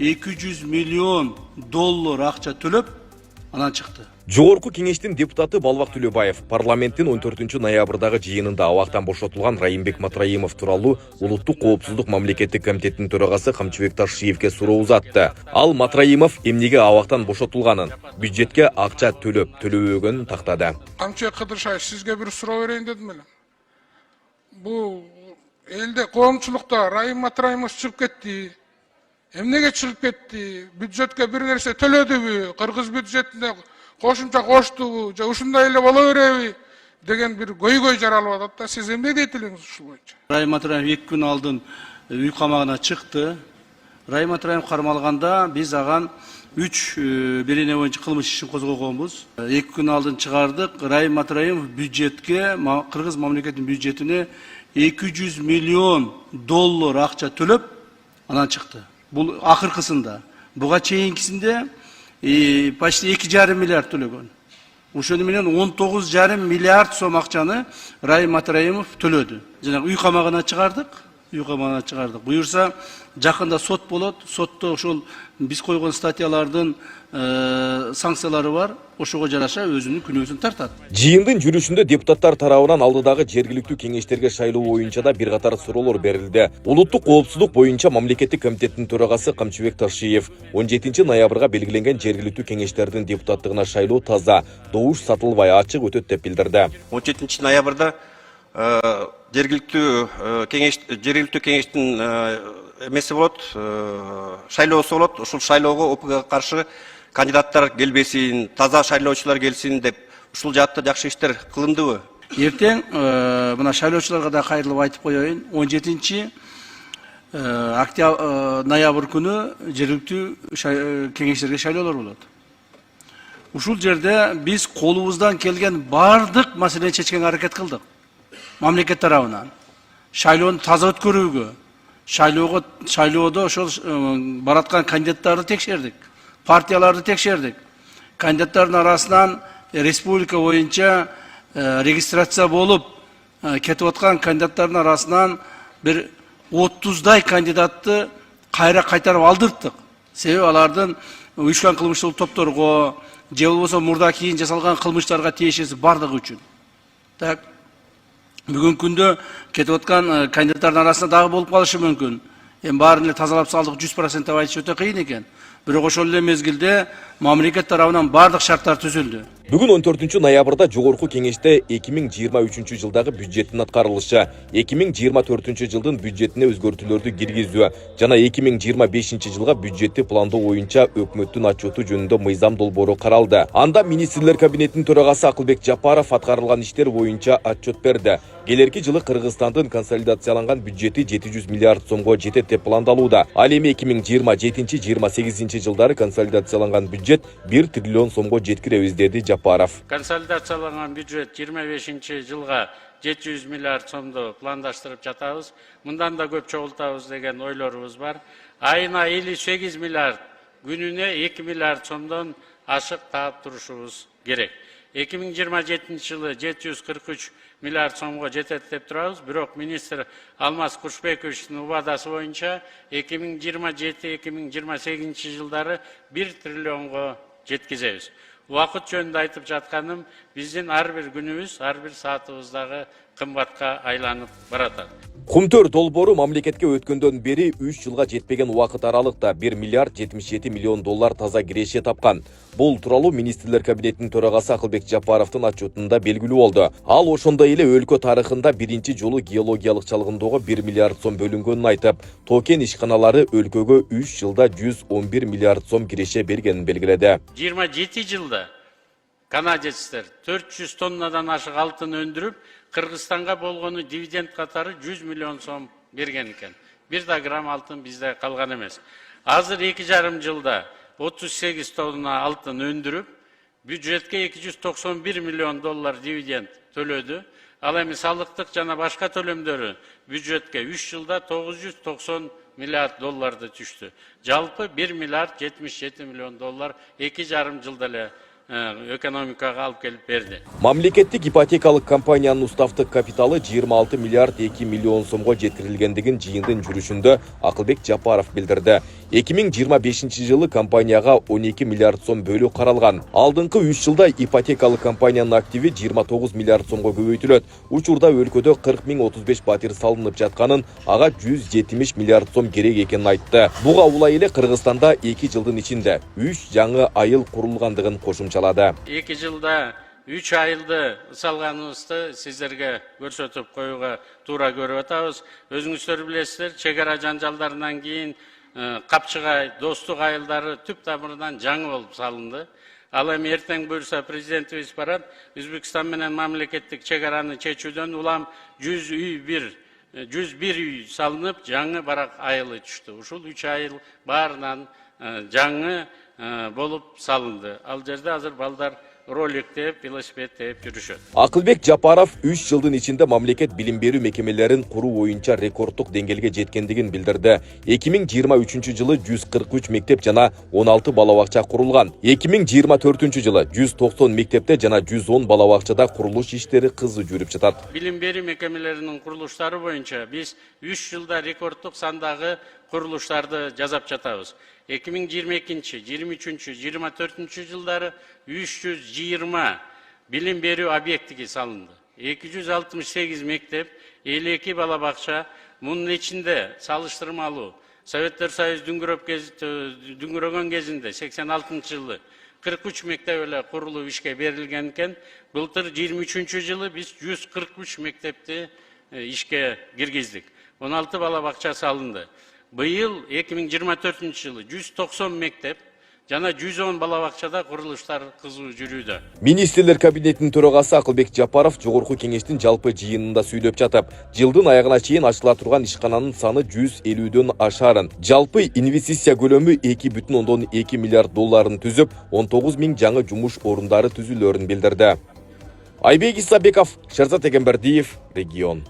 200 milyon dollar акча төлөп, анан чыкты. Жогорку кеңештин депутаты Балбак Төлөбаев парламенттин 14 ноябрдагы жыйынында абактан бошотулган Райымбек Матраимов тууралуу Улуттук коопсуздук мамлекеттик комитетинин төрагасы Камчыбек Ташиевке суроо узатты. Ал Матраимов эмнеге абактан бошотулганын, бюджетке акча төлөбөгөнүн тактады. Камчыбек Кыдыршаев, сизге бир суроо берейин дедим эле. Бул элде коомчулукта Райым Матраимов чыгып кетти. Эмнеге чыгып кетти? Бюджетке бир нерсе төлөдүбү? Кыргыз бюджетине кошумча коштубу? Же ушундай эле боло береби? Деген бир көйгөй жаралып атат да. Сиз эмне дейт элеңиз ушул боюнча? Райым Матраимов 2 күн алдын үй камагына чыкты. Райым Матраимов кармалганда биз аган 3 берене боюнча кылмыш ишин козгогонбуз. 2 күн алдын чыгардык. Райым Матраимов бюджетке, Кыргыз мамлекетинин бюджетине 200 миллион доллар акча төлөп, анан чыкты. Бул акыркысында. Буга чейинкисинде почти 2,5 миллиард төлөгөн. Ошону менен 19,5 миллиард сом акчаны Райым Матраимов төлөдү. Жана үй камагына чыгардык. Буюрса жакында сот болот. Сотто ошол биз койгон статьялардын санкциялары бар. Ошого жараша өзүнүн күнөөсүн тартат. Жыйындын жүрүшүндө депутаттар тарабынан алдыдагы жергиликтүү кеңештерге шайлоо боюнча да бир катар суроолор берилди. Улуттук коопсуздук боюнча мамлекеттик комитеттин төрагасы Камчыбек Ташиев 17 ноябрга белгиленген жергиликтүү кеңештердин депутаттыгына шайлоо таза, добуш сатылбай ачык өтөт деп билдирди. 17 ноябрда жергиликтүү кеңештин эмеси болот, шайлоосу болот. Ушул шайлоого ОПГга каршы кандидаттар келбесин, таза шайлоочулар келсин деп ушул жаатта жакшы иштер кылындыбы? Эртең мына шайлоочуларга да кайрылып айтып коеюн. 17 ноябрь күнү жергиликтүү кеңештерге шайлоолор болот. Ушул жерде биз колубуздан келген бардык маселени чечкенге аракет кылдык. Мамлекет тарабынан шайлоону таза өткөрүүгө, шайлоодо ошол бараткан кандидаттарды текшердик, партияларды текшердик. Кандидаттардын арасынан республика боюнча регистрация болуп кетип аткан кандидаттардын арасынан бир 30дай кандидатты кайра кайтарып алдырттык. Себеби алардын уюшкан кылмыштуу топторго же болбосо мурда кийин жасалган кылмыштарга тиешеси бардыгы үчүн. Так, бүгүнкү күндө кетип аткан кандидаттардын арасында дагы болуп калышы мүмкүн. Эми баарын эле тазалап салдык 100% деп айтыш өтө кыйын экен. Бирок ошол эле мезгилде мамлекет тарабынан бардык шарттар түзүлдү. Бүгүн 14 ноябрда жогорку кеңеште 2023 жылдагы бюджеттин аткарылышы, 2024 жылдын бюджетине өзгөртүүлөрдү киргизүү жана 2025 жылга бюджетти пландоо боюнча өкмөттүн отчету жөнүндө мыйзам долбоору каралды. Анда министрлер кабинетинин төрагасы Акылбек Жапаров аткарылган иштер боюнча отчет берди. Келерки жылы Кыргызстандын консолидацияланган бюджети 700 миллиард сомго жетет деп пландалууда. Ал эми 2027-28 жылдары консолидацияланган бюджет 1 триллион сомго жеткиребиз деди Жапаров. Консолидацияланган бюджет 25 жылга 700 миллиард сомду пландаштырып жатабыз. Мындан да көп чогултабыз деген ойлорубуз бар. Айына 58 миллиард, күнүнө 2 миллиард сомдон ашык таап турушубуз керек. 2027 жылы 743 миллиард сомго жетет деп турабыз. Бирок министр Алмаз Кушбековичтин убадасы боюнча 2027-2028 жылдары 1 триллионго жеткизебиз. Убакыт жөнүндө айтып жатканым, биздин ар бир күнүбүз, ар бир саатыбыздагы кымбатка айланып баратат. Кумтөр долбоору мамлекетке өткөндөн бери 3 жылга жетпеген убакыт аралыкта 1 миллиард 77 миллион доллар таза киреше тапкан. Бул тууралуу министрлер кабинетинин төрагасы Акылбек Жапаровдун отчетунда белгилүү болду. Ал ошондой эле өлкө тарыхында биринчи жолу геологиялык чалгындоого 1 миллиард сом бөлүнгөнүн айтып, токен ишканалары өлкөгө 3 жылда 111 миллиард сом киреше бергенин белгиледи. 27 жылда канадецтер 400 тоннадан ашык алтын өндүрүп, Кыргызстанга болгону дивиденд катары 100 миллион сом берген экен. Бир да грамм алтын бизде калган эмес. Азыр 2,5 жылда 38 тонна алтын өндүрүп, бюджетке 291 миллион доллар дивиденд төлөдү. Ал эми салыктык жана башка төлөмдөрү бюджетке 3 жылда 990 миллиард долларды түштү. Жалпы 1 миллиард 77 миллион доллар 2,5 жылда эле экономикага алып келип берди. Мамлекеттик ипотекалык компаниянын уставтык капиталы 26 миллиард 2 миллион сомго жеткирилгендигин жыйындын жүрүшүндө Акылбек Жапаров билдирди. 2025 жылы компанияга 12 миллиард сом бөлүү каралган. Алдыңкы 3 жылда ипотекалык компаниянын активи 29 миллиард сомго көбөйтүлөт. Учурда өлкөдө 40.035 батир салынып жатканын, ага 170 миллиард сом керек экенин айтты. Буга улай эле Кыргызстанда 2 жылдын ичинде 3 жаңы айыл курулгандыгын кошумчалады. 2 жылда 3 айылды салганыбызды сиздерге көрсөтүп коюуга туура көрүп атабыз. Өзүңүздөр билесиздер, чек ара жанжалдарынан кийин Капчыгай, Достук айылдары түп тамырынан жаңы болуп салынды. Ал эми эртең буюрса президентибиз барат, Өзбекстан менен мамлекеттик чек араны чечүүдөн улам 101 үй салынып, жаңы барак айылы түштү. Ушул 3 айыл баарынан жаңы болуп салынды. Ал жерде азыр балдар ролик тееп, велосипед тееп жүрүшөт. Акылбек Жапаров 3 жылдын ичинде мамлекет билим берүү мекемелерин куруу боюнча рекордтук деңгээлге жеткендигин билдирди. 2023 жылы 143 мектеп жана 16 бала бакча курулган. 2024 жылы 190 мектепте жана 110 бала бакчада курулуш иштери кызуу жүрүп жатат. Билим берүү мекемелеринин курулуштары боюнча биз 3 жылда рекордтук сандагы курулуштарды жасап жатабыз. 2022, 23, 24 жылдары 320 билим берүү объектиги салынды. 268 мектеп, 52 бала бакча, мунун ичинде салыштырмалуу Советтер Союзу дүңгүрөгөн кезинде 86 жылы 43 мектеп эле курулуп ишке берилген экен. Былтыр 23 жылы биз 143 мектепти ишке киргиздик. 16 бала бакча салынды. Быйыл 2024 жылы 190 мектеп жана 110 бала бакчада курулуштар кызуу жүрүүдө. Министрлер кабинетинин төрагасы Акылбек Жапаров жогорку кеңештин жалпы жыйынында сүйлөп жатып, жылдын аягына чейин ачыла турган ишкананын саны 150дөн ашарын, жалпы инвестиция көлөмү 2,2 миллиард долларын түзүп, 19 000 жаңы жумуш орундары түзүлөрүн билдирди. Айбек Исабеков, Шерзат Эгембердиев, Регион.